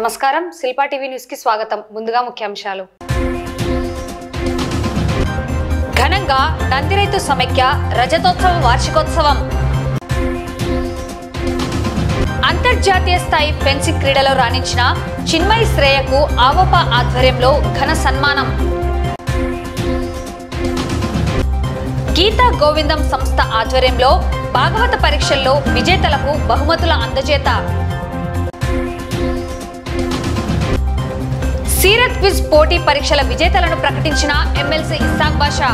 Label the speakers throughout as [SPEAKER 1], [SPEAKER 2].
[SPEAKER 1] నమస్కారం Shilpa TV news కి స్వాగతం. ముందుగా ముఖ్యాంశాలు. ఘనంగా నందిరైతు సమైక్య రజతోత్సవ వార్షికోత్సవం. అంతర్జాతీయ స్థాయి ఫెన్సింగ్ క్రీడలో రాణించిన చిన్మయి శ్రేయకు ఆవోప ఆధ్వర్యంలో ఘన సన్మానం. గీతా గోవిందం సంస్థ ఆధ్వర్యంలో భాగవత పరీక్షల్లో విజేతలకు బహుమతుల అందజేత. సీరత్ క్విజ్ పోటీ పరీక్షల విజేతలను ప్రకటించిన ఎమ్మెల్సీ ఇస్సాక్ బాషా.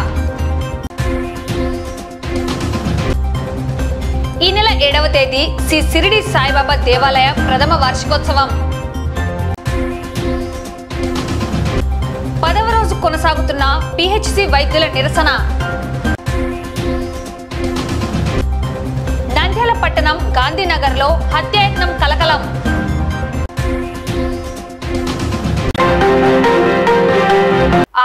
[SPEAKER 1] ఈ నెల 7వ తేదీ శ్రీ సిరిడి సాయిబాబా దేవాలయ ప్రథమ వార్షికోత్సవం. 10వ రోజు కొనసాగుతున్న పిహెచ్సి వైద్యుల నిరసన. నంద్యాల పట్టణం గాంధీనగర్లో హత్యాయత్నం కలకలం.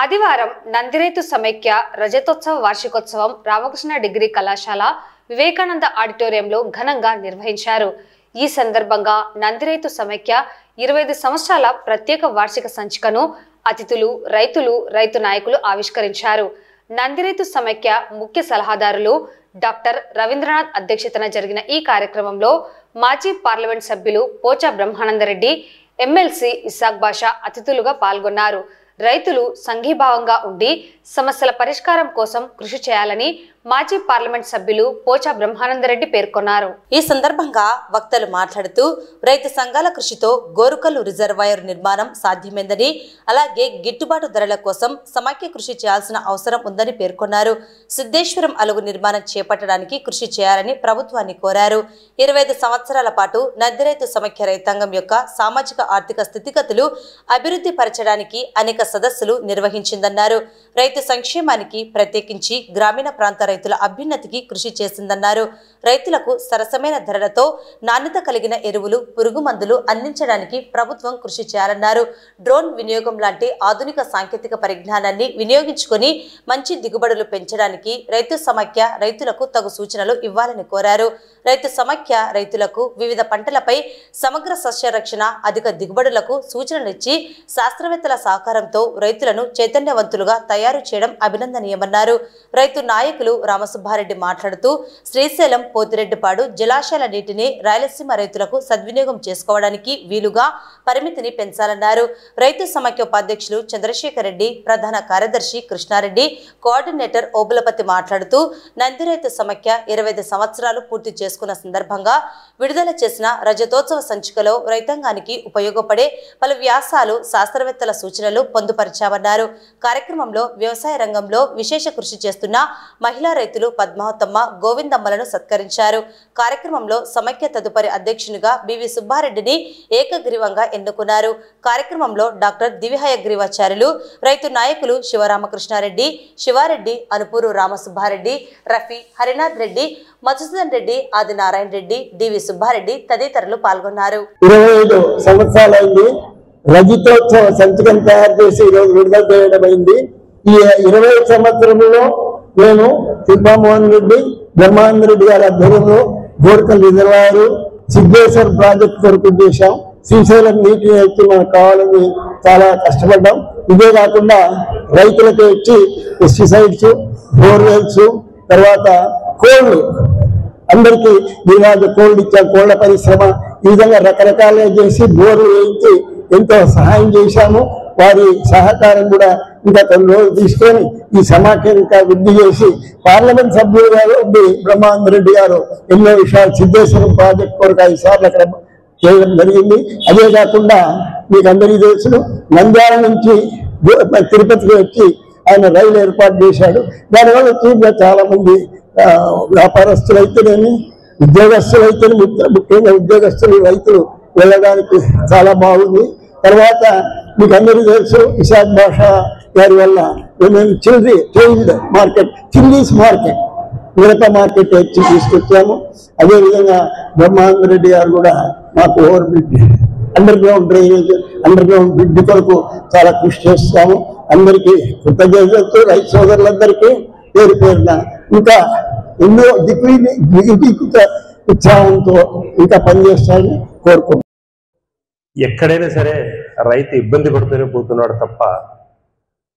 [SPEAKER 1] ఆదివారం నందిరైతు సమైక్య రజతోత్సవ వార్షికోత్సవం రామకృష్ణ డిగ్రీ కళాశాల వివేకానంద ఆడిటోరియంలో ఘనంగా నిర్వహించారు. ఈ సందర్భంగా నందిరైతు సమైక్య 25 సంవత్సరాల ప్రత్యేక వార్షిక సంచికను అతిథులు, రైతులు, రైతు నాయకులు ఆవిష్కరించారు. నందిరైతు సమైక్య ముఖ్య సలహాదారులు డాక్టర్ రవీంద్రనాథ్ అధ్యక్షతన జరిగిన ఈ కార్యక్రమంలో మాజీ పార్లమెంట్ సభ్యులు పోచా బ్రహ్మానందరెడ్డి, ఎమ్మెల్సీ ఇస్సాక్ బాషా అతిథులుగా పాల్గొన్నారు. రైతులు సంఘీభావంగా ఉండి సమస్యల పరిష్కారం కోసం కృషి చేయాలని మాజీ పార్లమెంట్ సభ్యులు పోచా బ్రహ్మానందరెడ్డి పేర్కొన్నారు.
[SPEAKER 2] ఈ సందర్భంగా వక్తలు మాట్లాడుతూ రైతు సంఘాల కృషితో గోరుకల్లు రిజర్వాయర్ నిర్మాణం సాధ్యమైందని, అలాగే గిట్టుబాటు ధరల కోసం సమైక్య కృషి చేయాల్సిన అవసరం ఉందని పేర్కొన్నారు. సిద్ధేశ్వరం అలుగు నిర్మాణం చేపట్టడానికి కృషి చేయాలని ప్రభుత్వాన్ని కోరారు. 25 సంవత్సరాల పాటు నందిరైతు సమైక్య రైతాంగం యొక్క సామాజిక ఆర్థిక స్థితిగతులు అభివృద్ధి పరచడానికి అనేక సదస్సులు నిర్వహించిందన్నారు. రైతు సంక్షేమానికి, ప్రత్యేకించి గ్రామీణ ప్రాంత రైతుల అభ్యున్నతికి కృషి చేసిందన్నారు. రైతులకు సరసమైన ధరలతో నాణ్యత కలిగిన ఎరువులు, పురుగు మందులు అందించడానికి ప్రభుత్వం కృషి చేయాలన్నారు. డ్రోన్ వినియోగం లాంటి ఆధునిక సాంకేతిక పరిజ్ఞానాన్ని వినియోగించుకొని మంచి దిగుబడులు పెంచడానికి రైతు సమైక్య రైతులకు తగు సూచనలు ఇవ్వాలని కోరారు. రైతు సమైక్య రైతులకు వివిధ పంటలపై సమగ్ర సస్య రక్షణ, అధిక దిగుబడులకు సూచనలిచ్చి శాస్త్రవేత్తల సహకారంతో రైతులను చైతన్యవంతులుగా తయారు చేయడం అభినందనీయమన్నారు. రైతు నాయకులు రామసుబ్బారెడ్డి మాట్లాడుతూ శ్రీశైలం, పోతిరెడ్డిపాడు జలాశయాల నీటిని రాయలసీమ రైతులకు సద్వినియోగం చేసుకోవడానికి వీలుగా పరిమితిని పెంచాలన్నారు. రైతు సమైక్య ఉపాధ్యక్షులు చంద్రశేఖర్ రెడ్డి, ప్రధాన కార్యదర్శి కృష్ణారెడ్డి, కోఆర్డినేటర్ ఓబులపతి మాట్లాడుతూ నందిరైతు సమైక్య 25 సంవత్సరాలు పూర్తి చేసుకున్న సందర్భంగా విడుదల చేసిన రజతోత్సవ సంచికలో రైతాంగానికి ఉపయోగపడే పలు వ్యాసాలు, శాస్త్రవేత్తల సూచనలు పొందుపరిచామన్నారు. కార్యక్రమంలో వ్యవసాయ రంగంలో విశేష కృషి చేస్తున్న మహిళా రైతులు పద్మావతమ్మ, గోవిందమ్మలను సత్కరించారు. కార్యక్రమంలో సమైక్య తదుపరి అధ్యక్షునిగా బివి సుబ్బారెడ్డిని ఏకగ్రీవంగా ఎన్నుకున్నారు. కార్యక్రమంలో డాక్టర్ దివిహయగ్రీవాచార్యులు, రైతు నాయకులు శివరామకృష్ణారెడ్డి, శివారెడ్డి, అనుపూరు రామసుబ్బారెడ్డి, రఫీ, హరినాథ్ రెడ్డి, మధుసూదన్ రెడ్డి, ఆదినారాయణ రెడ్డి, డివి సుబ్బారెడ్డి తదితరులు పాల్గొన్నారు.
[SPEAKER 3] 25 సంవత్సరాలైంది రజతోత్సవ సంచికను తయారు చేసి ఈరోజు విడుదల చేయడమైంది. ఈ 25 సంవత్సరంలో నేను శిల్పామోహన్ రెడ్డి, బ్రహ్మానంద రెడ్డి గారి ఆధ్వర్యంలో గోరుకల్ రిజర్వాయర్, సిద్ధేశ్వర్ ప్రాజెక్ట్ కొరకు చేశాం. శ్రీశైలం నీటిని వచ్చి మనకు కావాలని చాలా కష్టపడ్డాం. ఇదే కాకుండా రైతులకు వచ్చి పెస్టిసైడ్స్, బోర్వెల్స్, తర్వాత కోళ్ళు, అందరికీ దీనివల్ల కోళ్ళు ఇచ్చాం, కోళ్ల పరిశ్రమ, ఈ విధంగా రకరకాలుగా చేసి బోర్లు వేయించి ఎంతో సహాయం చేశాము. వారి సహకారం కూడా ఇంకా కొన్ని రోజులు తీసుకొని ఈ సమాఖ్యను ఇంకా వృద్ధి చేసి పార్లమెంట్ సభ్యులుగా ఉండి బ్రహ్మానంద రెడ్డి గారు ఎన్నో విషయాలు సిద్ధేశ్వరం ప్రాజెక్ట్ కొరకు 5 సార్లు అక్కడ చేయడం జరిగింది. అదే కాకుండా మీకు అందరికీ తెలుసు, నంద్యాల నుంచి తిరుపతికి వచ్చి ఆయన రైలు ఏర్పాటు చేశాడు. దానివల్ల చూపుగా చాలా మంది వ్యాపారస్తులు అయితేనేమి, ఉద్యోగస్తులు అయితేనే, ముఖ్యంగా ఉద్యోగస్తులు, రైతులు వెళ్ళడానికి చాలా బాగుంది. తర్వాత మీకు అందరికీ తెలుసు, ఇస్సాక్ బాషా గారి వల్ల మేము చైల్డ్ మార్కెట్, చిల్లీస్ మార్కెట్, మిరప మార్కెట్ వచ్చి తీసుకొచ్చాము. అదేవిధంగా బ్రహ్మానంద రెడ్డి గారు కూడా మాకు over bridge, under ground drainage, under ground bridge కొరకు చాలా కృషి చేస్తాము. అందరికీ కృతజ్ఞతలు, రైతు సోదరులందరికీ పేరు పేరున ఇంకా ఎన్నో దిక్కుత ఉత్సాహంతో ఇంకా పనిచేస్తారని కోరుకుంటున్నాను.
[SPEAKER 4] ఎక్కడైనా సరే రైతు ఇబ్బంది పడుతూనే పోతున్నాడు తప్ప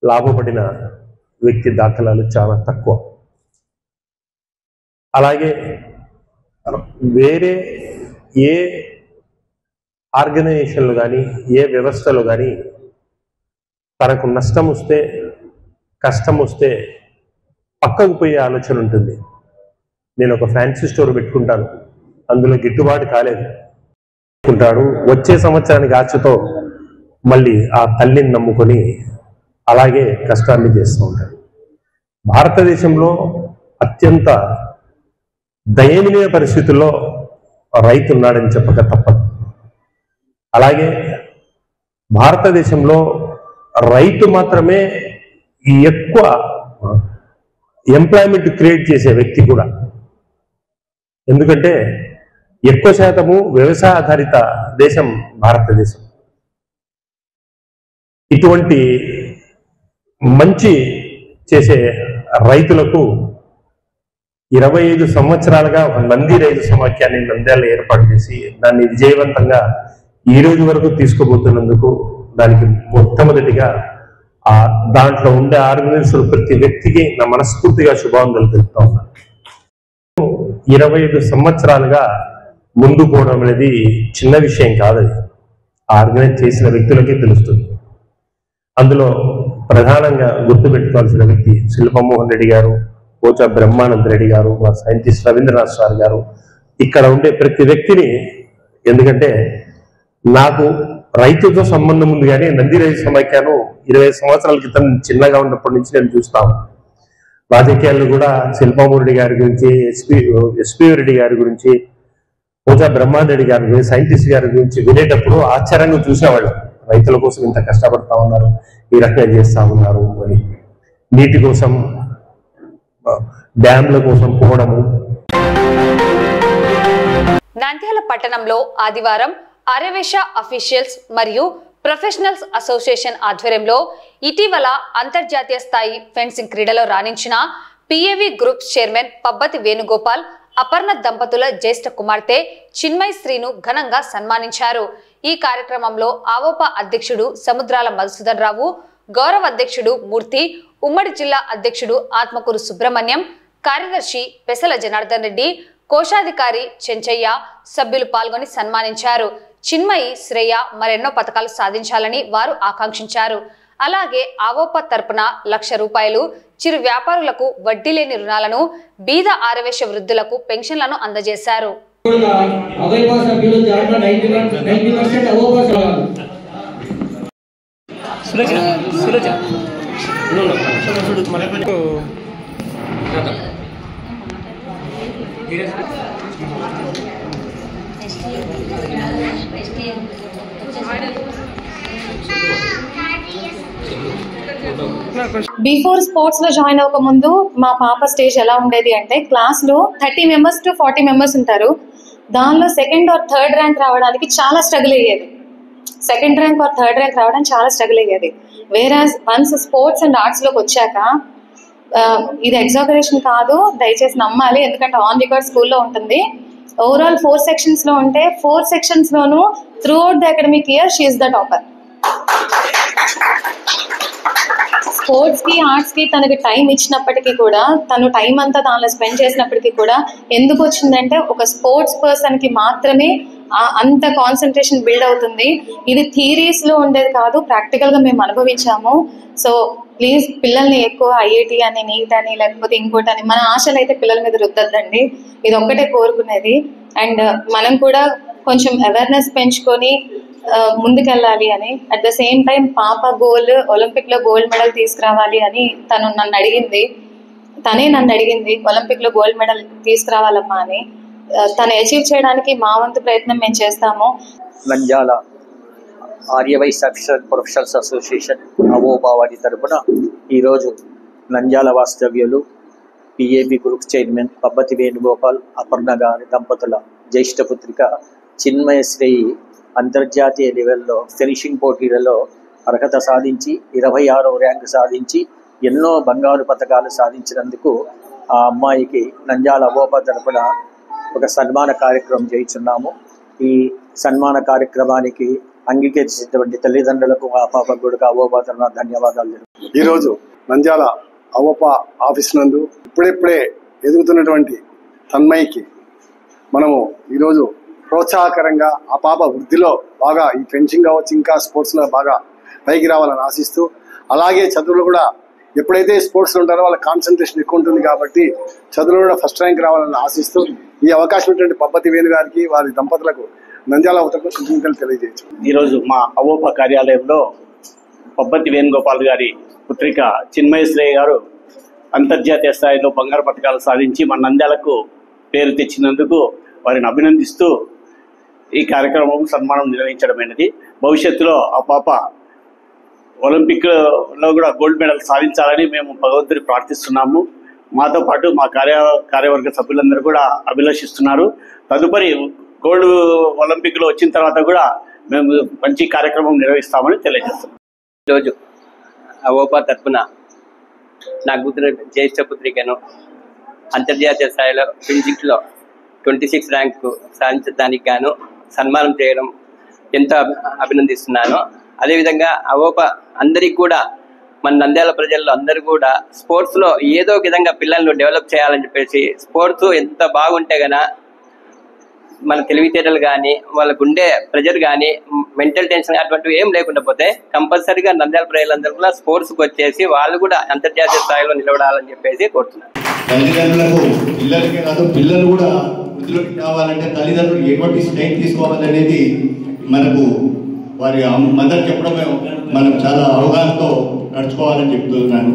[SPEAKER 4] లాభపడిన వ్యక్తి దాఖలాలు చాలా తక్కువ. అలాగే వేరే ఏ ఆర్గనైజేషన్లు కానీ ఏ వ్యవస్థలు కానీ తనకు నష్టం వస్తే కష్టం వస్తే పక్కకు పోయే ఆలోచన ఉంటుంది. నేను ఒక ఫ్యాన్సీ స్టోర్ పెట్టుకుంటాను, అందులో గిట్టుబాటు కాలేదు అనుకుంటాడు. వచ్చే సంవత్సరానికి ఆశతో మళ్ళీ ఆ తల్లిని నమ్ముకొని అలాగే కష్టాన్ని చేస్తూ ఉంటాడు. భారతదేశంలో అత్యంత దయనీయ పరిస్థితుల్లో రైతు ఉన్నాడని చెప్పక తప్పదు. అలాగే భారతదేశంలో రైతు మాత్రమే ఎక్కువ ఎంప్లాయ్మెంట్ క్రియేట్ చేసే వ్యక్తి కూడా. ఎందుకంటే ఎక్కువ శాతము వ్యవసాయ ఆధారిత దేశం భారతదేశం. ఇటువంటి మంచి చేసే రైతులకు 25 సంవత్సరాలుగా ఒక నంది రైతు సమాఖ్యాన్ని నంద్యాలలో ఏర్పాటు చేసి దాన్ని విజయవంతంగా ఈ రోజు వరకు తీసుకుపోతున్నందుకు దానికి మొట్టమొదటిగా దాంట్లో ఉండే ఆర్గనైజర్ ప్రతి వ్యక్తికి నా మనస్ఫూర్తిగా శుభాకాంక్షలు తెలుపుతా ఉన్నాను. 25 సంవత్సరాలుగా ముందు పోవడం అనేది చిన్న విషయం కాదు. అది ఆర్గనైజ్ చేసిన వ్యక్తులకే తెలుస్తుంది. అందులో ప్రధానంగా గుర్తుపెట్టుకోవాల్సిన వ్యక్తి శిల్పమోహన్ రెడ్డి గారు, పోచా బ్రహ్మానంద రెడ్డి గారు, మా సైంటిస్ట్ రవీంద్రనాథ్ సార్ గారు, ఇక్కడ ఉండే ప్రతి వ్యక్తిని. ఎందుకంటే నాకు రైతుతో సంబంధం ఉంది, కానీ నంది రైతు సమైక్యను 20 సంవత్సరాల క్రితం చిన్నగా ఉన్నప్పటి నుంచి నేను చూస్తాను. రాజకీయాల్లో కూడా శిల్పమోహన్ రెడ్డి గారి గురించి, ఎస్పీ రెడ్డి గారి గురించి, పోచా బ్రహ్మానంద రెడ్డి గారి గురించి, సైంటిస్ట్ గారి గురించి వినేటప్పుడు ఆశ్చర్యంగా చూసేవాళ్ళు. రైతుల కోసం ఇంత కష్టపడతా ఉన్నారు, ఈ రకంగా చేస్తా ఉన్నారు అని. నీటి కోసం, డ్యాంల కోసం పోవడము.
[SPEAKER 1] నంద్యాల పట్టణంలో ఆదివారం ఆర్యవేశ అఫీషియల్స్ మరియు ప్రొఫెషనల్స్ అసోసియేషన్ ఆధ్వర్యంలో ఇటీవల అంతర్జాతీయ స్థాయి ఫెన్సింగ్ క్రీడలో రాణించిన పిఏవి గ్రూప్స్ చైర్మన్ పబ్బతి వేణుగోపాల్, అపర్ణ దంపతుల జ్యేష్ఠ కుమార్తె చిన్మయ్ శ్రీను ఘనంగా సన్మానించారు. ఈ కార్యక్రమంలో ఆవోపా అధ్యక్షుడు సముద్రాల మధుసూదన్ రావు, గౌరవ అధ్యక్షుడు మూర్తి, ఉమ్మడి జిల్లా అధ్యక్షుడు ఆత్మకూరు సుబ్రహ్మణ్యం, కార్యదర్శి పెసల జనార్దన్ రెడ్డి, కోశాధికారి చెంచయ్య సభ్యులు పాల్గొని సన్మానించారు. చిన్మయి, శ్రేయ మరెన్నో పథకాలు సాధించాలని వారు ఆకాంక్షించారు. అలాగే ఆవోపా తరపున 1,00,000 రూపాయలు చిరు వ్యాపారులకు వడ్డీ లేని రుణాలను, బీద ఆరవేశ వృద్ధులకు పెన్షన్లను అందజేశారు.
[SPEAKER 5] బిఫోర్ స్పోర్ట్స్ లో జాయిన్ అవ్వక ముందు మా పాప స్టేజ్ ఎలా ఉండేది అంటే, క్లాస్ లో 30 మెంబర్స్ టు 40 మెంబర్స్ ఉంటారు. దానిలో సెకండ్ ఆర్ థర్డ్ ర్యాంక్ రావడానికి చాలా స్ట్రగుల్ అయ్యేది. Second rank or third rank రావడానికి చాలా స్ట్రగుల్ అయ్యేది. వేరాజ్ వన్స్ స్పోర్ట్స్ అండ్ ఆర్ట్స్ లోకి వచ్చాక, ఇది ఎగ్జాగరేషన్ కాదు, దయచేసి నమ్మాలి, ఎందుకంటే ఆన్ రికార్డ్ స్కూల్లో ఉంటుంది. ఓవరాల్ 4 సెక్షన్స్ లో ఉంటే 4 సెక్షన్స్ లోనూ through out the academic year she is the topper. Sports కి, ఆర్ట్స్ కి తనకి టైం ఇచ్చినప్పటికీ కూడా, తను టైం అంతా దానిలో స్పెండ్ చేసినప్పటికీ కూడా ఎందుకు వచ్చిందంటే, ఒక స్పోర్ట్స్ పర్సన్ కి మాత్రమే అంత కాన్సన్ట్రేషన్ బిల్డ్ అవుతుంది. ఇది థియరీస్ లో ఉండేది కాదు, ప్రాక్టికల్ గా మేము అనుభవించాము. సో ప్లీజ్ పిల్లల్ని ఎక్కువ ఐఐటి అని, నీట్ అని, లేకపోతే ఇంకోటి అని మన ఆశలు అయితే పిల్లల మీద రుద్దద్దండి. ఇది ఒక్కటే కోరుకునేది. అండ్ మనం కూడా కొంచెం అవేర్నెస్ పెంచుకొని ముందుకెళ్ళాలి అని. అట్ ద సేమ్ టైం పాప గోల్ ఒలింపిక్ లో గోల్డ్ మెడల్ తీసుకురావాలి అని నన్ను అడిగింది. తనే నన్ను అడిగింది, ఒలింపిక్ లో గోల్డ్ మెడల్ తీసుకురావాలమ్మా అని. తను అచీవ్ చేయడానికి మా వంతు ప్రయత్నం మేము చేస్తాము.
[SPEAKER 6] నంద్యాల ఆర్యవైశ్య ప్రొఫెషనల్స్ అసోసియేషన్ అవోబా వారి తరపున ఈరోజు నంద్యాల వాస్తవ్యులు PAB group chairman Pabbathi Venugopal, Aparna గారి దంపతుల జ్యేష్ఠ పుత్రిక చిన్మయశ్రీ అంతర్జాతీయ లెవెల్లో ఫినిషింగ్ పోటీలలో అర్హత సాధించి 26వ ర్యాంకు సాధించి ఎన్నో బంగారు పథకాలు సాధించినందుకు ఆ అమ్మాయికి నంద్యాల అవోబా తరపున ఒక సన్మాన కార్యక్రమం చేస్తున్నాము. ఈ సన్మాన కార్యక్రమానికి అంగీకరించినటువంటి తల్లిదండ్రులకు ఆ పాప కూడా అవోపాతన ధన్యవాదాలు.
[SPEAKER 7] ఈరోజు నంద్యాల అవోప ఆఫీస్ నందు ఇప్పుడే ఎదుగుతున్నటువంటి తన్మయ్యకి మనము ఈరోజు ప్రోత్సాహకరంగా ఆ పాప వృద్ధిలో బాగా ఈ ఫెన్సింగ్ కావచ్చు ఇంకా స్పోర్ట్స్లో బాగా పైకి రావాలని ఆశిస్తూ, అలాగే చదువులు కూడా ఎప్పుడైతే స్పోర్ట్స్లో ఉంటారో వాళ్ళ కాన్సన్ట్రేషన్ ఎక్కువ ఉంటుంది కాబట్టి చదువులు కూడా ఫస్ట్ ర్యాంక్ రావాలని ఆశిస్తూ ఈ అవకాశం ఉన్నటువంటి పబ్బతి వేణు గారికి వారి దంపతులకు నంద్యాల అవతకు కృతజ్ఞతలు తెలియజేయచ్చు.
[SPEAKER 6] ఈరోజు మా అవోప కార్యాలయంలో పబ్బతి వేణుగోపాల్ గారి పుత్రిక చిన్మయశ్రేయ గారు అంతర్జాతీయ స్థాయిలో బంగారు పథకాలు సాధించి మన నంద్యాలకు పేరు తెచ్చినందుకు వారిని అభినందిస్తూ ఈ కార్యక్రమం సన్మానం నిర్వహించడమైనది. భవిష్యత్తులో ఆ పాప ఒలింపిక్లో కూడా గోల్డ్ మెడల్ సాధించాలని మేము భగవంతుని ప్రార్థిస్తున్నాము. మాతో పాటు మా కార్యవర్గ సభ్యులందరూ కూడా అభిలషిస్తున్నారు. తదుపరి గోల్డ్ ఒలింపిక్లో వచ్చిన తర్వాత కూడా మేము మంచి కార్యక్రమం నిర్వహిస్తామని తెలియజేస్తున్నాం.
[SPEAKER 8] ఈరోజు అవోపా తరఫున నా కూతురు జ్యేష్ఠ పుత్రికను అంతర్జాతీయ స్థాయిలో ఫిజిక్స్లో 26 ర్యాంకు సాధించడానికి గాను సన్మానం చేయడం ఎంతో అభినందిస్తున్నాను. అదేవిధంగా అవోపా అందరికీ కూడా మన నంద్యాల ప్రజల్లో అందరూ కూడా స్పోర్ట్స్లో ఏదో ఒక విధంగా పిల్లలను డెవలప్ చేయాలని చెప్పేసి, స్పోర్ట్స్ ఎంత బాగుంటే గన మన తెలివితేటలు కానీ వాళ్ళకు ఉండే ప్రెజర్ కానీ మెంటల్ టెన్షన్ అటువంటివి ఏం లేకుండా పోతే కంపల్సరీగా నంద్యాల ప్రజలందరూ కూడా స్పోర్ట్స్కి వచ్చేసి వాళ్ళు కూడా అంతర్జాతీయ స్థాయిలో నిలబడాలని చెప్పేసి కోరుతున్నారు.
[SPEAKER 9] తల్లిదండ్రులకు పిల్లలకే కాదు, పిల్లలు కూడా వృద్ధిలోకి కావాలంటే తల్లిదండ్రులు ఎటువంటి స్ట్రెయిన్ తీసుకోవాలనేది మనకు వారి మదర్ చెప్పడమే మనం చాలా అవగాహనతో నడుచుకోవాలని చెప్తున్నాను.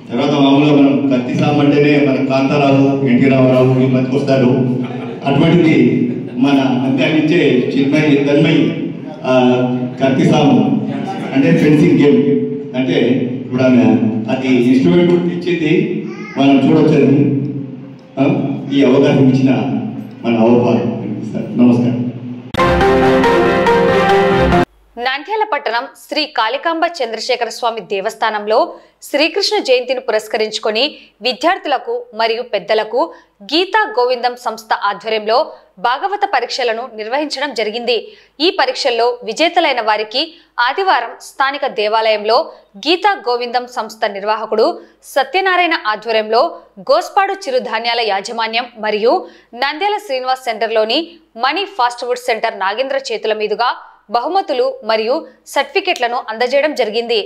[SPEAKER 9] తర్వాత మామూలుగా మనం కత్తి సామంటేనే మన కాంతారావు, ఎన్టీ రామారావు ఈ మధ్యకి వస్తారు. అటువంటిది మన అందించే తన్మయ్ కత్తి సాము అంటే ఫెన్సింగ్ గేమ్ అంటే ఇప్పుడు ఆమె అది ఇన్స్ట్రుమెంట్ కూడా తెచ్చింది మనం చూడొచ్చని ఈ అవకాశం ఇచ్చిన మన అవకాశం. నమస్కారం.
[SPEAKER 1] నంద్యాల పట్టణం శ్రీ కాళికాంబ చంద్రశేఖర స్వామి దేవస్థానంలో శ్రీకృష్ణ జయంతిని పురస్కరించుకొని విద్యార్థులకు మరియు పెద్దలకు గీతా గోవిందం సంస్థ ఆధ్వర్యంలో భాగవత పరీక్షలను నిర్వహించడం జరిగింది. ఈ పరీక్షల్లో విజేతలైన వారికి ఆదివారం స్థానిక దేవాలయంలో గీతా గోవిందం సంస్థ నిర్వాహకుడు సత్యనారాయణ ఆధ్వర్యంలో గోస్పాడు చిరుధాన్యాల యాజమాన్యం మరియు నంద్యాల శ్రీనివాస్ సెంటర్లోని money fast food center Nagendra చేతుల మీదుగా బహుమతులు మరియు సర్టిఫికెట్లను అందజేయడం జరిగింది.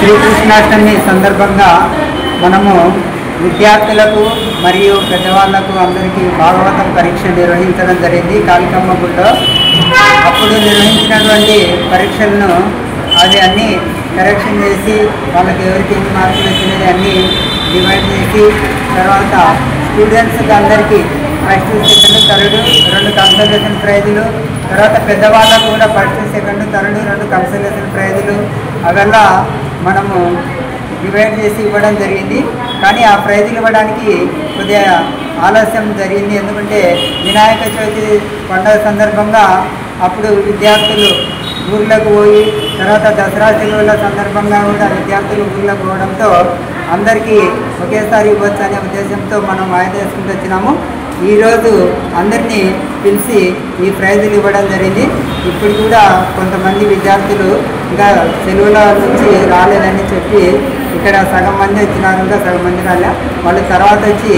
[SPEAKER 10] శ్రీకృష్ణాష్టమి సందర్భంగా మనము విద్యార్థులకు మరియు పెద్దవాళ్లకు అందరికీ భాగవతం పరీక్ష నిర్వహించడం జరిగింది కాళికమ్మ గుడిలో. అప్పుడు నిర్వహించినటువంటి పరీక్షలను అవి అన్నీ కరెక్షన్ చేసి వాళ్ళకి ఎవరికి ఎన్ని మార్కులు వచ్చినది అన్నీ డివైడ్ చేసి తర్వాత స్టూడెంట్స్కి అందరికీ ఫస్ట్, సెకండ్, థర్డ్ 2 కన్సల్టేషన్ ప్రైజులు, తర్వాత పెద్దవాళ్ళకు కూడా ఫస్ట్, సెకండ్, థర్డ్ 2 కన్సల్టేషన్ ప్రైజులు అవెల్లా మనము డివైడ్ చేసి ఇవ్వడం జరిగింది. కానీ ఆ ప్రైజులు ఇవ్వడానికి కొద్దిగా ఆలస్యం జరిగింది. ఎందుకంటే వినాయక చవితి పండుగ సందర్భంగా అప్పుడు విద్యార్థులు ఊర్లకు పోయి తర్వాత దసరా సెలవుల సందర్భంగా కూడా విద్యార్థులు ఊర్లకు పోవడంతో అందరికీ ఒకేసారి ఇవ్వచ్చు అనే ఉద్దేశంతో మనం వాయిదా వేసుకుంటూ వచ్చినాము. ఈరోజు అందరినీ పిలిచి ఈ ప్రైజులు ఇవ్వడం జరిగింది. ఇప్పుడు కూడా కొంతమంది విద్యార్థులు ఇంకా సెలవుల నుంచి రాలేదని చెప్పి ఇక్కడ సగం మంది వచ్చినారు, ఇంకా సగం మంది రాలే. వాళ్ళు తర్వాత వచ్చి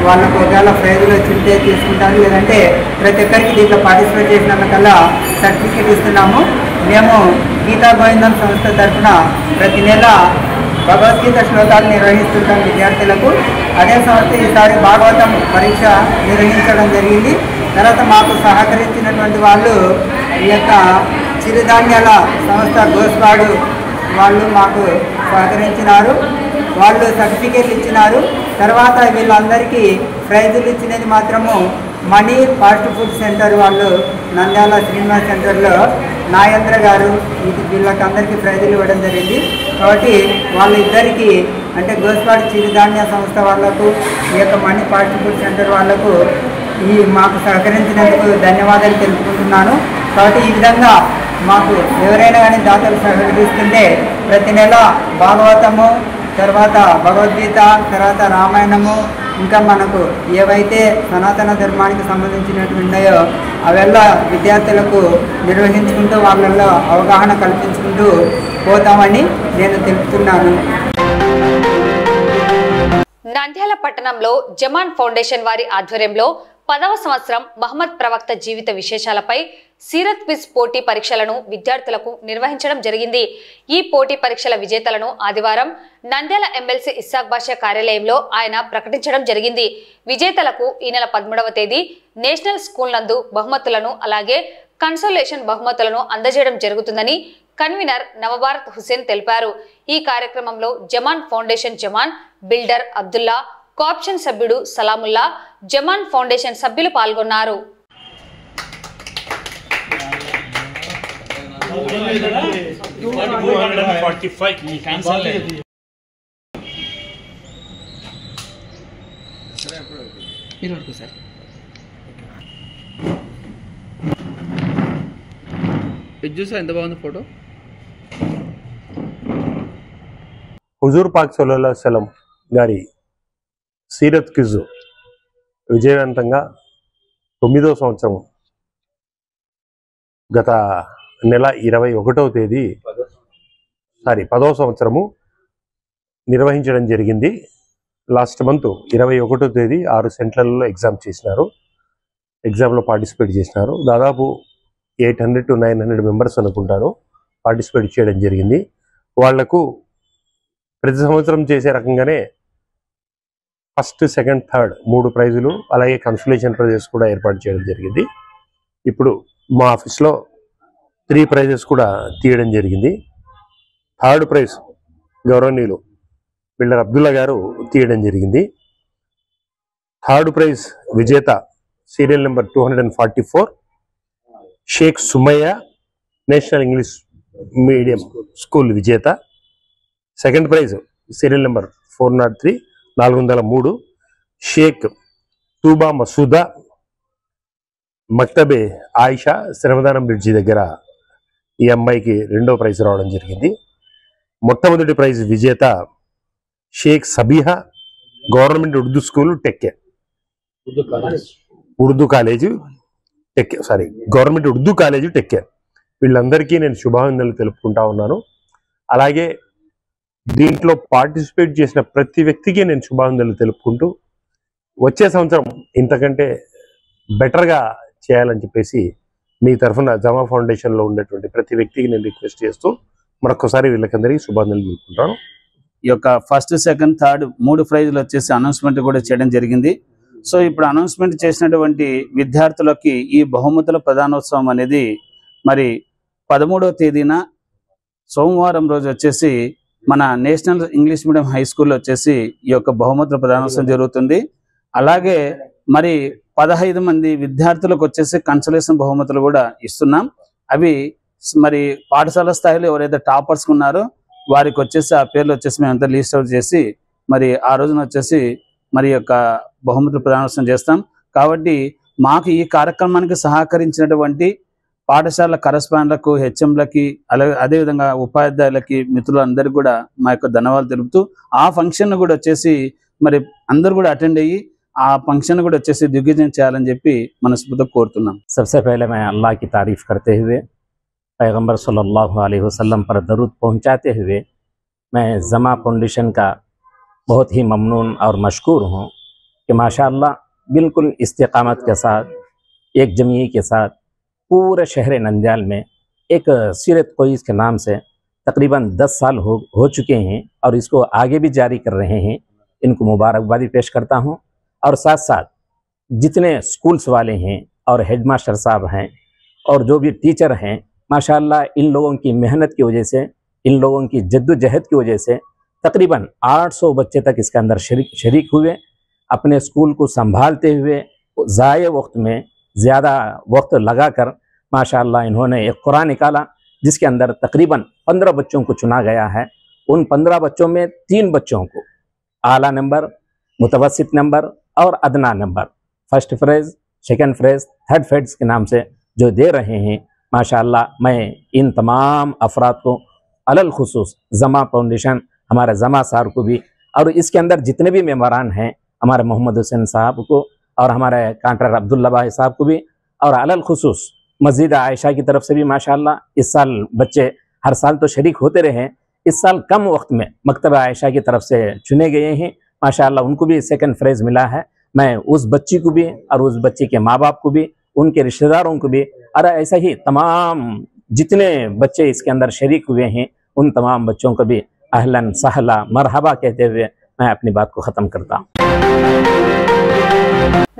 [SPEAKER 10] వాళ్ళకు ఒకవేళ ప్రైజులు వచ్చింటే తీసుకుంటారు, లేదంటే ప్రతి ఒక్కరికి దీంట్లో పార్టిసిపేట్ చేసినందుకల్లా సర్టిఫికేట్ ఇస్తున్నాము. మేము గీతా గోవిందం సంస్థ తరఫున ప్రతి నెల భగవద్గీత శ్లోకాలు నిర్వహిస్తుంటాం విద్యార్థులకు. అదే సంస్థ ఈసారి భాగవతం పరీక్ష నిర్వహించడం జరిగింది. తర్వాత మాకు సహకరించినటువంటి వాళ్ళు ఈ యొక్క చిరుధాన్యాల సంస్థ గోస్పాడు వాళ్ళు మాకు సహకరించినారు. వాళ్ళు సర్టిఫికేట్లు ఇచ్చినారు. తర్వాత వీళ్ళందరికీ ప్రైజులు ఇచ్చినది మాత్రము మనీ ఫాస్ట్ ఫుడ్ సెంటర్ వాళ్ళు నంద్యాల శ్రీనివాస్ సెంటర్లో నాగేంద్ర గారు వీళ్ళకందరికీ ప్రైజులు ఇవ్వడం జరిగింది. కాబట్టి వాళ్ళిద్దరికీ అంటే గోస్పాడు చిరుధాన్య సంస్థ వాళ్లకు ఈ యొక్క మణి ఫాస్ట్ ఫుడ్ సెంటర్ వాళ్లకు మాకు సహకరించినందుకు ధన్యవాదాలు తెలుపుకుంటున్నాను. కాబట్టి ఈ విధంగా మాకు ఎవరైనా కానీ దాతలు సహకరిస్తుంటే ప్రతి నెల భాగవతము, తర్వాత భగవద్గీత, తర్వాత రామాయణము, ఇంకా మనకు ఏవైతే సనాతన ధర్మానికి సంబంధించినవి ఉన్నాయో అవెల్లా విద్యార్థులకు నిర్వహించుకుంటూ వాళ్ళల్లో అవగాహన కల్పించుకుంటూ పోతామని నేను తెలుపుతున్నాను.
[SPEAKER 1] నంద్యాల పట్టణంలో జమాన్ ఫౌండేషన్ వారి ఆధ్వర్యంలో 10వ సంవత్సరం మహమ్మద్ ప్రవక్త జీవిత విశేషాలపై సీరత్ క్విజ్ పోటీ పరీక్షలను విద్యార్థులకు నిర్వహించడం జరిగింది. ఈ పోటీ పరీక్షల విజేతలను ఆదివారం నంద్యాల ఎమ్మెల్సీ ఇస్సాక్ బాషా కార్యాలయంలో ఆయన ప్రకటించడం జరిగింది. విజేతలకు ఈ నెల 13వ తేదీ నేషనల్ స్కూల్ నందు బహుమతులను అలాగే కన్సోలేషన్ బహుమతులను అందజేయడం జరుగుతుందని కన్వీనర్ నవభారత్ హుసేన్ తెలిపారు. ఈ కార్యక్రమంలో Zaman foundation Zaman builder Abdullah, cooption సభ్యుడు సలాముల్లా, జమాన్ ఫౌండేషన్ సభ్యులు పాల్గొన్నారు.
[SPEAKER 11] ఫోటో
[SPEAKER 4] హుజూర్ పాక్ సల్లల్లాహు అలైహి వసల్లం గారి సీరత్ క్విజ్ విజయవంతంగా 9వ సంవత్సరం గత నెల 21వ తేదీ 10వ సంవత్సరము నిర్వహించడం జరిగింది. లాస్ట్ మంత్ 21వ తేదీ 6 సెంటర్లలో ఎగ్జామ్ చేసినారు. ఎగ్జామ్లో పార్టిసిపేట్ చేసినారు. దాదాపు 800 to 900 మెంబర్స్ అనుకుంటాను పార్టిసిపేట్ చేయడం జరిగింది. వాళ్లకు ప్రతి సంవత్సరం చేసే రకంగానే ఫస్ట్, సెకండ్, థర్డ్ 3 ప్రైజులు అలాగే కన్సోలేషన్ ప్రైజెస్ కూడా ఏర్పాటు చేయడం జరిగింది. ఇప్పుడు మా ఆఫీస్లో 3 ప్రైజెస్ కూడా తీయడం జరిగింది. థర్డ్ ప్రైజ్ గౌరవనీయులు బిల్డర్ అబ్దుల్లా గారు తీయడం జరిగింది. థర్డ్ ప్రైజ్ విజేత serial number 244 Shaikh Sumayya, national English medium school విజేత. Second prize serial number 403 403 Shaikh Tuba Masooda, Maktabe Ayesha, శ్రమదానం బ్రిడ్జి దగ్గర ఈ అమ్మాయికి 2వ ప్రైజ్ రావడం జరిగింది. మొట్టమొదటి ప్రైజ్ విజేత Sheikh Sabiha, government Urdu school టెక్కే, Urdu college టెక్కే, government Urdu college టెక్కే. వీళ్ళందరికీ నేను శుభాభినందనలు తెలుపుకుంటా ఉన్నాను. అలాగే దీంట్లో పార్టిసిపేట్ చేసిన ప్రతి వ్యక్తికి నేను శుభాభినందనలు తెలుపుకుంటూ వచ్చే సంవత్సరం ఇంతకంటే బెటర్గా చేయాలని చెప్పేసి మీ తరఫున జమా ఫౌండేషన్లో ఉన్నటువంటి ప్రతి వ్యక్తికి నేను రిక్వెస్ట్ చేస్తూ మరొకసారి వీళ్ళకందరికీ శుభాభినందనలు తెలుపుకుంటాను.
[SPEAKER 11] ఈ యొక్క ఫస్ట్, సెకండ్, థర్డ్ 3 ప్రైజులు వచ్చేసి అనౌన్స్మెంట్ కూడా చేయడం జరిగింది. సో ఇప్పుడు అనౌన్స్మెంట్ చేసినటువంటి విద్యార్థులకి ఈ బహుమతుల ప్రధానోత్సవం అనేది మరి 13వ తేదీన సోమవారం రోజు వచ్చేసి మన నేషనల్ ఇంగ్లీష్ మీడియం హై స్కూల్లో వచ్చేసి ఈ యొక్క బహుమతుల ప్రధానోత్సవం జరుగుతుంది. అలాగే మరి 15 మంది విద్యార్థులకు వచ్చేసి కన్సోలేషన్ బహుమతులు కూడా ఇస్తున్నాం. అవి మరి పాఠశాల స్థాయిలో ఎవరైతే టాపర్స్ ఉన్నారో వారికి వచ్చేసి ఆ పేర్లు వచ్చేసి మేమంతా లిస్ట్ అవుట్ చేసి మరి ఆ రోజున వచ్చేసి మరి యొక్క బహుమతుల ప్రదానోత్సవం చేస్తాం. కాబట్టి మాకు ఈ కార్యక్రమానికి సహకరించినటువంటి పాఠశాల కరెస్పాండర్లకు, హెచ్ఎంలకి, అలాగే అదేవిధంగా ఉపాధ్యాయులకి, మిత్రులందరికీ కూడా మా యొక్క ధన్యవాదాలు తెలుపుతూ ఆ ఫంక్షన్ కూడా వచ్చేసి మరి అందరూ కూడా అటెండ్ అయ్యి ఆ ఫంక్షన్ కూడా వచ్చేసి దిగ్విజయం చేయాలని చెప్పి మనస్ఫూర్తిగా కోరుతున్నాం.
[SPEAKER 12] सबसे पहले मैं अल्लाह की तारीफ करते हुए पैगंबर सल्लल्लाहु अलैहि वसल्लम पर दरूद पहुंचाते हुए मैं जमा फाउंडेशन का बहुत ही ममनून और मशकूर हूं कि माशाअल्लाह बिल्कुल इस्तिकामत के साथ एक जमीयत के साथ पूरे शहर नंद्याल में एक सीरत क्विज के नाम से तकरीबन 10 साल हो चुके हैं और इसको आगे भी जारी कर रहे हैं। इनको मुबारकबादी पेश करता हूं और साथ साथ जितने स्कूल्स वाले हैं और हेडमास्टर साहब हैं और जो भी टीचर हैं, माशाअल्लाह इन लोगों की मेहनत की वजह से, इन लोगों की जद्दोजहद की वजह से तकरीबन 800 बच्चे तक इसके अंदर शरीक हुए। अपने स्कूल को संभालते हुए ज़ाये वक्त में ज़्यादा वक्त लगाकर माशाअल्लाह इन्होंने एक कुरान निकाला जिसके अंदर तकरीबन 15 बच्चों को चुना गया है। उन 15 बच्चों में 3 बच्चों को आला नंबर, मुतवस्सित नंबर और अदना number, first phrase, second phrase, third phrase के नाम से जो दे रहे हैं। माशाअल्लाह मैं इन तमाम अफराद को अलल खुसूस जमा फाउंडेशन, हमारे जमा सार को भी, और इसके अंदर जितने भी मेम्बरान हैं हमारे मोहम्मद हुसैन साहब को और हमारे कांट्रैक्टर अब्दुल्ला भाई साहब को भी, और अलल खुसूस मस्जिद आयशा की तरफ से भी माशाअल्लाह इस साल बच्चे हर साल तो शरीक होते रहे, इस साल कम वक्त में मकतब आयशा की तरफ से चुने गए हैं माशाअल्लाह, उनको भी सेकंड फ्रेज मिला है। मैं उस बच्ची को भी और उस बच्ची के माँ बाप को भी, उनके रिश्तेदारों को भी, और ऐसा ही तमाम जितने बच्चे इसके अंदर शरीक हुए हैं उन तमाम बच्चों को भी अहलन सहला मरहबा कहते हुए मैं अपनी बात को खत्म करता हूँ।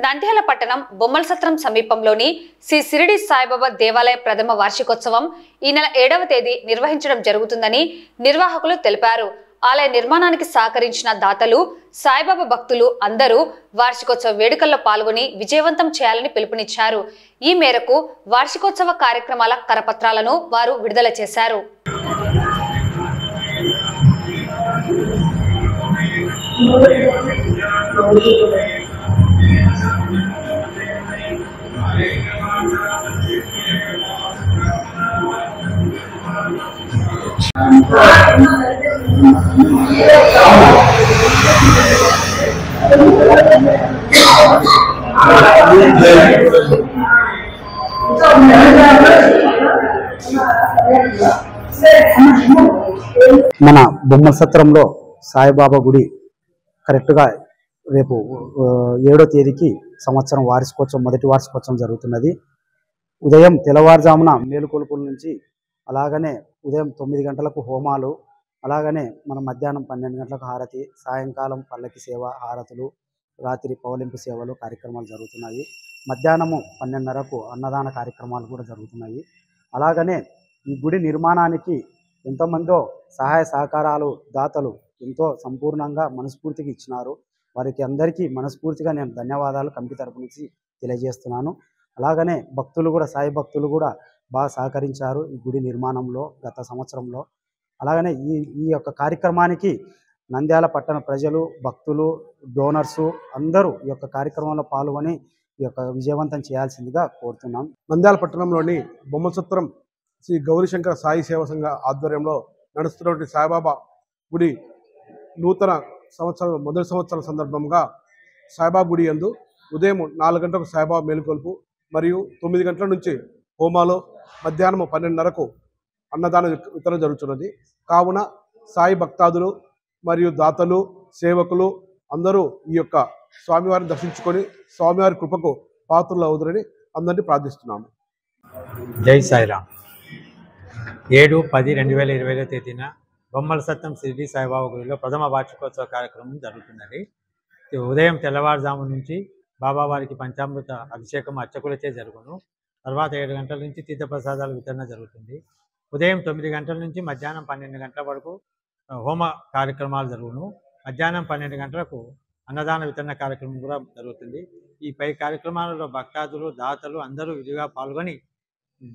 [SPEAKER 1] నంద్యాల పట్టణం బొమ్మల సత్రం సమీపంలోని శ్రీ షిరిడి సాయిబాబా దేవాలయ ప్రథమ వార్షికోత్సవం ఈ నెల 7వ తేదీ నిర్వహించడం జరుగుతుందని నిర్వాహకులు తెలిపారు. ఆలయ నిర్మాణానికి సహకరించిన దాతలు, సాయిబాబా భక్తులు అందరూ వార్షికోత్సవ వేడుకల్లో పాల్గొని విజయవంతం చేయాలని పిలుపునిచ్చారు. ఈ మేరకు వార్షికోత్సవ కార్యక్రమాల కరపత్రాలను వారు విడుదల చేశారు.
[SPEAKER 13] మన బొమ్మల సత్రంలో సాయిబాబా గుడి కరెక్ట్గా రేపు 7వ తేదీకి సంవత్సరం వార్షికోత్సవం, మొదటి వార్షికోత్సవం జరుగుతున్నది. ఉదయం తెల్లవారుజామున మేలుకొలుపుల నుంచి, అలాగనే ఉదయం 9 గంటలకు హోమాలు, అలాగనే మన మధ్యాహ్నం 12 గంటలకు హారతి, సాయంకాలం పల్లకి సేవ, హారతులు, రాత్రి పౌలింపు సేవలు కార్యక్రమాలు జరుగుతున్నాయి. మధ్యాహ్నము 12:30కు అన్నదాన కార్యక్రమాలు కూడా జరుగుతున్నాయి. అలాగనే ఈ గుడి నిర్మాణానికి ఎంతోమందో సహాయ సహకారాలు దాతలు ఎంతో సంపూర్ణంగా మనస్ఫూర్తిగా ఇచ్చినారు. వారికి అందరికీ మనస్ఫూర్తిగా నేను ధన్యవాదాలు కమిటీ తరపు నుంచి తెలియజేస్తున్నాను. అలాగనే భక్తులు కూడా, సాయి భక్తులు కూడా బాగా సహకరించారు ఈ గుడి నిర్మాణంలో గత సంవత్సరంలో. అలాగనే ఈ యొక్క కార్యక్రమానికి నంద్యాల పట్టణ ప్రజలు, భక్తులు, డోనర్సు అందరూ ఈ యొక్క కార్యక్రమంలో పాల్గొని ఈ యొక్క విజయవంతం చేయాల్సిందిగా కోరుతున్నాం.
[SPEAKER 14] నంద్యాల పట్టణంలోని బొమ్మల సత్రం శ్రీ గౌరీశంకర సాయి సేవా సంఘ ఆధ్వర్యంలో నడుస్తున్నటువంటి సాయిబాబా గుడి నూతన సంవత్సరం, మొదటి సంవత్సరం సందర్భంగా సాయిబాబా గుడి యందు ఉదయం 4 గంటలకు సాయిబాబా మేలుకొలుపు మరియు 9 గంటల నుంచి హోమాలు, మధ్యాహ్నం 12:30కు అన్నదాన వితరణ జరుగుతున్నది. కావున సాయి భక్తాదులు మరియు దాతలు, సేవకులు అందరూ ఈ యొక్క స్వామివారిని దర్శించుకొని స్వామివారి కృపకు పాత్రలు అవుతారని అందరినీ ప్రార్థిస్తున్నాము.
[SPEAKER 15] జై సాయిరామ్. 7-10-2020 తేదీన బొమ్మల సత్రం షిరిడి సాయిబాబా గుడిలో ప్రథమ వార్షికోత్సవ కార్యక్రమం జరుగుతున్నది. ఉదయం తెల్లవారుజాము నుంచి బాబావారికి పంచామృత అభిషేకం అర్చకులచే జరుగును. తర్వాత 7 గంటల నుంచి తీర్థప్రసాదాల వితరణ జరుగుతుంది. ఉదయం 9 గంటల నుంచి మధ్యాహ్నం 12 గంటల వరకు హోమ కార్యక్రమాలు జరుగును. మధ్యాహ్నం 12 గంటలకు అన్నదాన వితరణ కార్యక్రమం కూడా జరుగుతుంది. ఈ పై కార్యక్రమాలలో భక్తాదులు, దాతలు అందరూ విధిగా పాల్గొని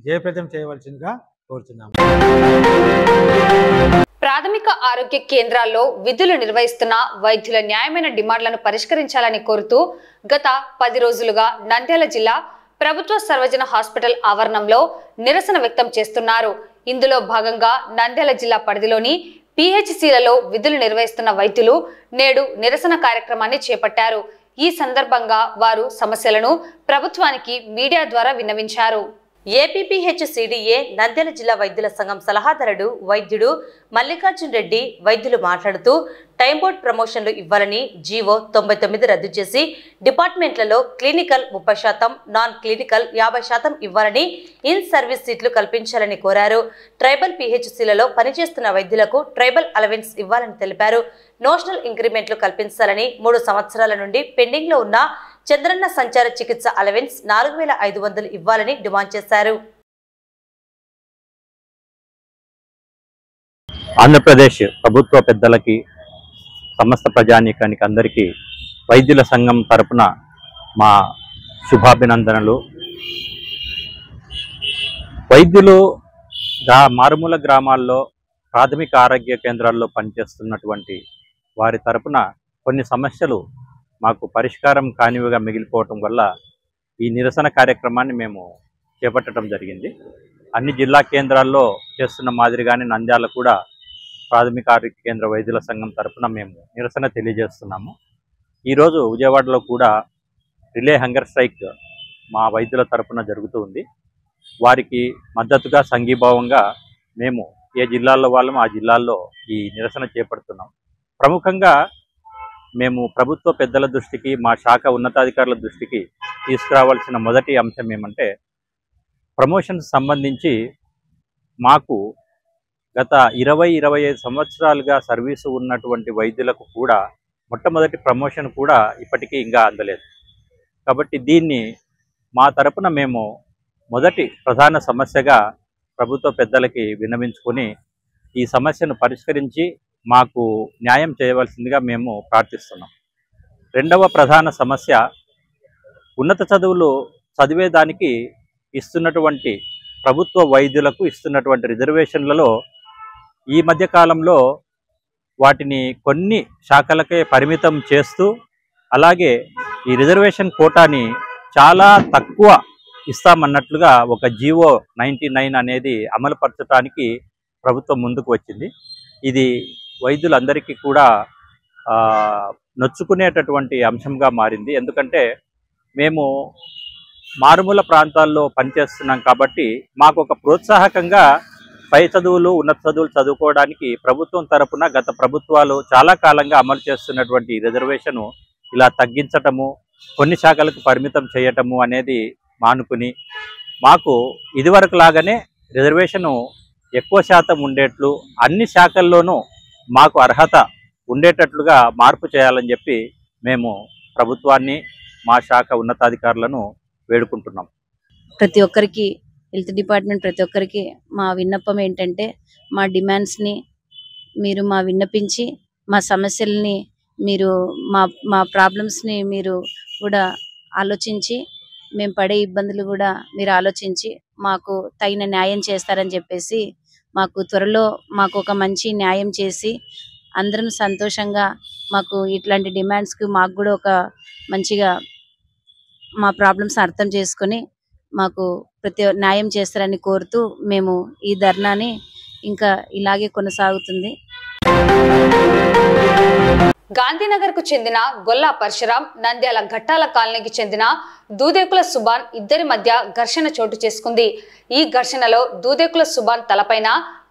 [SPEAKER 15] జయప్రదం చేయవలసిందిగా కోరుతున్నాము.
[SPEAKER 1] ప్రాథమిక ఆరోగ్య కేంద్రాల్లో విధులు నిర్వహిస్తున్న వైద్యుల న్యాయమైన డిమాండ్లను పరిష్కరించాలని కోరుతూ గత 10 రోజులుగా నంద్యాల జిల్లా ప్రభుత్వ సర్వజన హాస్పిటల్ ఆవరణంలో నిరసన వ్యక్తం చేస్తున్నారు. ఇందులో భాగంగా నంద్యాల జిల్లా పరిధిలోని పిహెచ్సిలలో విధులు నిర్వహిస్తున్న వైద్యులు నేడు నిరసన కార్యక్రమాన్ని చేపట్టారు. ఈ సందర్భంగా వారు సమస్యలను ప్రభుత్వానికి మీడియా ద్వారా విన్నవించారు.
[SPEAKER 2] ఏపీపీహెచ్సిడిఏ నంద్యాల జిల్లా వైద్యుల సంఘం సలహాదారుడు వైద్యుడు మల్లికార్జున్ రెడ్డి వైద్యులు మాట్లాడుతూ టైం బోర్డ్ ప్రమోషన్లు ఇవ్వాలని జీవో 99 రద్దు చేసి డిపార్ట్మెంట్లలో క్లినికల్ 30%, నాన్ క్లినికల్ 50% ఇవ్వాలని, ఇన్ సర్వీస్ సీట్లు కల్పించాలని కోరారు. ట్రైబల్ పిహెచ్సిలలో పనిచేస్తున్న వైద్యులకు ట్రైబల్ అలవెన్స్ ఇవ్వాలని తెలిపారు. నోషనల్ ఇంక్రిమెంట్లు కల్పించాలని, 3 సంవత్సరాల నుండి పెండింగ్ లో ఉన్న చంద్రన్న సంచార చికిత్స అలవెన్స్ 4500 ఇవ్వాలని డిమాండ్ చేశారు.
[SPEAKER 16] ఆంధ్రప్రదేశ్ ప్రభుత్వ పెద్దలకి, సమస్త ప్రజానీకానికి అందరికీ వైద్యుల సంఘం తరపున మా శుభాభినందనలు. వైద్యులు మారుమూల గ్రామాల్లో ప్రాథమిక ఆరోగ్య కేంద్రాల్లో పనిచేస్తున్నటువంటి వారి తరపున కొన్ని సమస్యలు మాకు పరిష్కారం కానివిగా మిగిలిపోవటం వల్ల ఈ నిరసన కార్యక్రమాన్ని మేము చేపట్టడం జరిగింది. అన్ని జిల్లా కేంద్రాల్లో చేస్తున్న మాదిరిగానే నంద్యాల కూడా ప్రాథమిక ఆరోగ్య కేంద్ర వైద్యుల సంఘం తరపున మేము నిరసన తెలియజేస్తున్నాము. ఈరోజు విజయవాడలో కూడా రిలే హంగర్ స్ట్రైక్ మా వైద్యుల తరపున జరుగుతూ ఉంది. వారికి మద్దతుగా సంఘీభావంగా మేము ఏ జిల్లాల్లో వాళ్ళము ఆ జిల్లాల్లో ఈ నిరసన చేపడుతున్నాం. ప్రముఖంగా మేము ప్రభుత్వ పెద్దల దృష్టికి, మా శాఖ ఉన్నతాధికారుల దృష్టికి తీసుకురావాల్సిన మొదటి అంశం ఏమంటే, ప్రమోషన్స్ సంబంధించి మాకు గత 20-25 సంవత్సరాలుగా సర్వీసు ఉన్నటువంటి వైద్యులకు కూడా మొట్టమొదటి ప్రమోషన్ కూడా ఇప్పటికీ ఇంకా అందలేదు. కాబట్టి దీన్ని మా తరపున మేము మొదటి ప్రధాన సమస్యగా ప్రభుత్వ పెద్దలకి విన్నవించుకొని ఈ సమస్యను పరిష్కరించి మాకు న్యాయం చేయవలసిందిగా మేము ప్రార్థిస్తున్నాం. రెండవ ప్రధాన సమస్య, ఉన్నత చదువులు చదివేదానికి ఇస్తున్నటువంటి ప్రభుత్వ వైద్యులకు ఇస్తున్నటువంటి రిజర్వేషన్లలో ఈ మధ్యకాలంలో వాటిని కొన్ని శాఖలకే పరిమితం చేస్తూ, అలాగే ఈ రిజర్వేషన్ కోటాని చాలా తక్కువ ఇస్తామన్నట్లుగా ఒక జీవో 99 అనేది అమలుపరచడానికి ప్రభుత్వం ముందుకు వచ్చింది. ఇది వైద్యులందరికీ కూడా నొచ్చుకునేటటువంటి అంశంగా మారింది. ఎందుకంటే మేము మారుమూల ప్రాంతాల్లో పనిచేస్తున్నాం కాబట్టి మాకు ఒక ప్రోత్సాహకంగా పై చదువులు, ఉన్నత చదువులు చదువుకోవడానికి ప్రభుత్వం తరపున గత ప్రభుత్వాలు చాలా కాలంగా అమలు చేస్తున్నటువంటి రిజర్వేషను ఇలా తగ్గించటము, కొన్ని శాఖలకు పరిమితం చేయటము అనేది మానుకుని మాకు ఇదివరకు లాగానే రిజర్వేషను ఎక్కువ శాతం ఉండేట్లు, అన్ని శాఖల్లోనూ మాకు అర్హత ఉండేటట్లుగా మార్పు చేయాలని చెప్పి మేము ప్రభుత్వాన్ని, మా శాఖ ఉన్నతాధికారులను వేడుకుంటున్నాం.
[SPEAKER 17] ప్రతి ఒక్కరికి, హెల్త్ డిపార్ట్మెంట్ ప్రతి ఒక్కరికి మా విన్నపం ఏంటంటే, మా డిమాండ్స్ని మీరు విన్నపించి మా సమస్యల్ని మీరు మా ప్రాబ్లమ్స్ని మీరు కూడా ఆలోచించి, మేము పడే ఇబ్బందులు కూడా మీరు ఆలోచించి మాకు తగిన న్యాయం చేస్తారని చెప్పేసి, మాకు త్వరలో మాకు ఒక మంచి న్యాయం చేసి అందరం సంతోషంగా మాకు ఇట్లాంటి డిమాండ్స్కి మాకు కూడా ఒక మంచిగా మా ప్రాబ్లమ్స్ అర్థం చేసుకొని మాకు ప్రతి న్యాయం చేస్తారని కోరుతూ మేము ఈ ధర్నాని ఇంకా ఇలాగే కొనసాగుతుంది.
[SPEAKER 1] గాంధీనగర్ కు చెందిన గొల్లా పరశురాం, నంద్యాల ఘట్టాల కాలనీకి చెందిన దూదేకుల సుబాన్ ఇద్దరి మధ్య ఘర్షణ చోటు చేసుకుంది. ఈ ఘర్షణలో దూదేకుల సుబాన్ తలపైన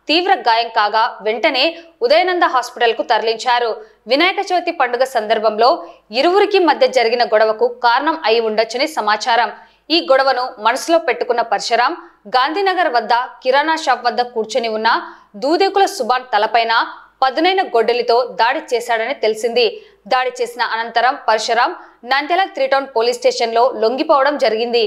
[SPEAKER 1] తీవ్ర గాయం కాగా వెంటనే ఉదయనంద హాస్పిటల్ కు తరలించారు. వినాయక చవితి పండుగ సందర్భంలో ఇరువురికి మధ్య జరిగిన గొడవకు కారణం అయి ఉండొచ్చని సమాచారం. ఈ గొడవను మనసులో పెట్టుకున్న పరశురాం గాంధీనగర్ వద్ద కిరాణా షాప్ వద్ద కూర్చొని ఉన్న దూదేకుల సుబాన్ తలపైన పదునైన గొడ్డలితో దాడి చేశాడని తెలిసింది. దాడి చేసిన అనంతరం Parashuram Nandyal 3 town police station లో లొంగిపోవడం జరిగింది.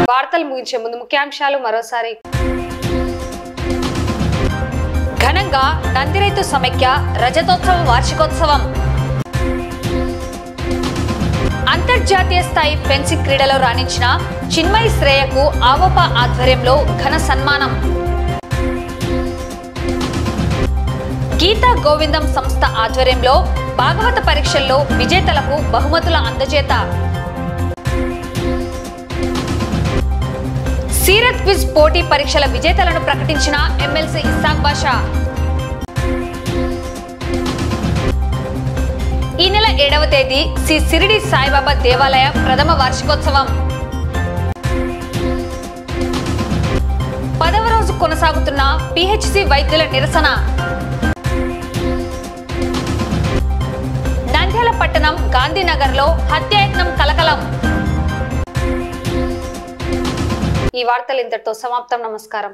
[SPEAKER 1] వార్తలు ముగించే ముందు ముఖ్యాంశాలు మరోసారి. ఘనంగా నందిరైతు సమైక్య రజతోత్సవ వార్షికోత్సవం. అంతర్జాతీయ స్థాయి ఫెన్సింగ్ క్రీడలో రాణించిన చిన్మయి శ్రేయకు ఆవోప ఆధ్వర్యంలో ఘన సన్మానం. గీతా గోవిందం సంస్థ ఆధ్వర్యంలో భాగవత పరీక్షల్లో విజేతలకు బహుమతుల అందజేత. సీరత్ క్విజ్ పోటీ పరీక్షల విజేతలను ప్రకటించిన ఎమ్మెల్సీ ఇస్సాక్ బాషా. ఈ నెల 7వ తేదీ శ్రీ షిరిడి సాయిబాబా దేవాలయ ప్రథమ వార్షికోత్సవం. 10వ రోజు కొనసాగుతున్న పిహెచ్సి వైద్యుల నిరసన. నంద్యాల పట్టణం గాంధీనగర్లో హత్యాయత్నం కలకలం. ఈ వార్తలు ఇంతటితో సమాప్తం. నమస్కారం.